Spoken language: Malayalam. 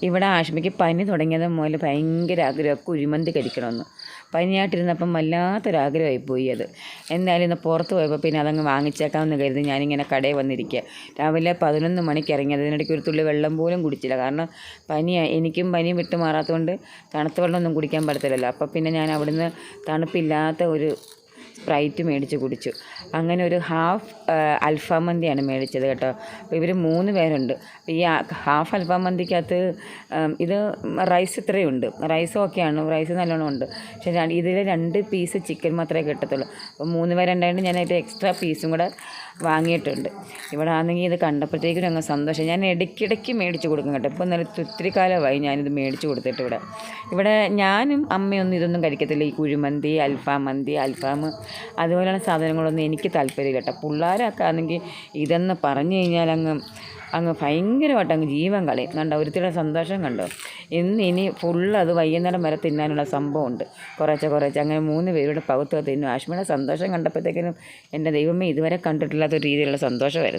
ഇവിടെ ആഷ്മിക്ക് പനി തുടങ്ങിയത് മുതൽ ഭയങ്കര ആഗ്രഹം കുഴിമന്തി കഴിക്കണമെന്ന്. പനിയായിട്ടിരുന്നപ്പം വല്ലാത്തൊരാഗ്രഹമായി പോയി അത്. എന്തായാലും ഇന്ന് പുറത്ത് പോയപ്പോൾ പിന്നെ അതങ്ങ് വാങ്ങിച്ചേക്കാമെന്ന് കരുതി ഞാനിങ്ങനെ കടയിൽ വന്നിരിക്കുക. രാവിലെ 11 മണിക്ക് ഇറങ്ങിയത്. ഇതിനിടയ്ക്ക് ഒരു തുള്ളി വെള്ളം പോലും കുടിച്ചില്ല. കാരണം എനിക്കും പനി വിട്ട് മാറാത്തതുകൊണ്ട് തണുത്ത വെള്ളമൊന്നും കുടിക്കാൻ പറ്റത്തില്ലല്ലോ. അപ്പോൾ പിന്നെ ഞാൻ അവിടുന്ന് തണുപ്പില്ലാത്ത ഒരു സ്പ്രൈറ്റ് മേടിച്ച് കുടിച്ചു. അങ്ങനെ ഒരു ഹാഫ് അൽഫാം മന്തിയാണ് മേടിച്ചത് കേട്ടോ. അപ്പോൾ ഇവർ 3 പേരുണ്ട്. ഈ ഹാഫ് അൽഫാം മന്തിക്കകത്ത് ഇത് റൈസ് ഇത്രയുണ്ട്. റൈസ് ഓക്കെയാണ്, റൈസ് നല്ലോണം ഉണ്ട്. പക്ഷേ ഇതിൽ 2 പീസ് ചിക്കൻ മാത്രമേ കിട്ടത്തുള്ളൂ. അപ്പോൾ 3 പേരുണ്ടായിട്ട് ഞാൻ അതിൻ്റെ എക്സ്ട്രാ പീസും കൂടെ വാങ്ങിയിട്ടുണ്ട്. ഇവിടെ ആണെങ്കിൽ ഇത് കണ്ടപ്പോഴത്തേക്കും അങ്ങ് സന്തോഷം. ഞാൻ ഇടയ്ക്കിടയ്ക്ക് മേടിച്ച് കൊടുക്കും കേട്ടോ. ഇപ്പോൾ നല്ല ഒത്തിരി കാലമായി ഞാനിത് മേടിച്ച് കൊടുത്തിട്ട്. ഇവിടെ ഞാനും അമ്മയൊന്നും ഇതൊന്നും കഴിക്കത്തില്ല. ഈ കുഴിമന്തി, അൽഫാം മന്തി, അൽഫാം അതുപോലെയുള്ള സാധനങ്ങളൊന്നും എനിക്ക് താല്പര്യമില്ല കേട്ടോ. പിള്ളേരൊക്കെ ആണെങ്കിൽ ഇതെന്ന് പറഞ്ഞു കഴിഞ്ഞാൽ അങ്ങ് ഭയങ്കരമായിട്ട് അങ്ങ് ജീവൻ കളയും. കണ്ടോ ഒരുത്തിയുടെ സന്തോഷം കണ്ടോ. ഇനി അത് വൈകുന്നേരം വരെ തിന്നാനുള്ള സംഭവമുണ്ട്. കുറേശ്ശെ അങ്ങനെ 3 പേരുടെ പകുത്തൊക്കെ തിന്നും. ആഷ്മിയുടെ സന്തോഷം കണ്ടപ്പോഴത്തേക്കിനും എൻ്റെ ദൈവമേ ഇതുവരെ കണ്ടിട്ടില്ലാത്ത രീതിയിലുള്ള സന്തോഷമായിരുന്നു.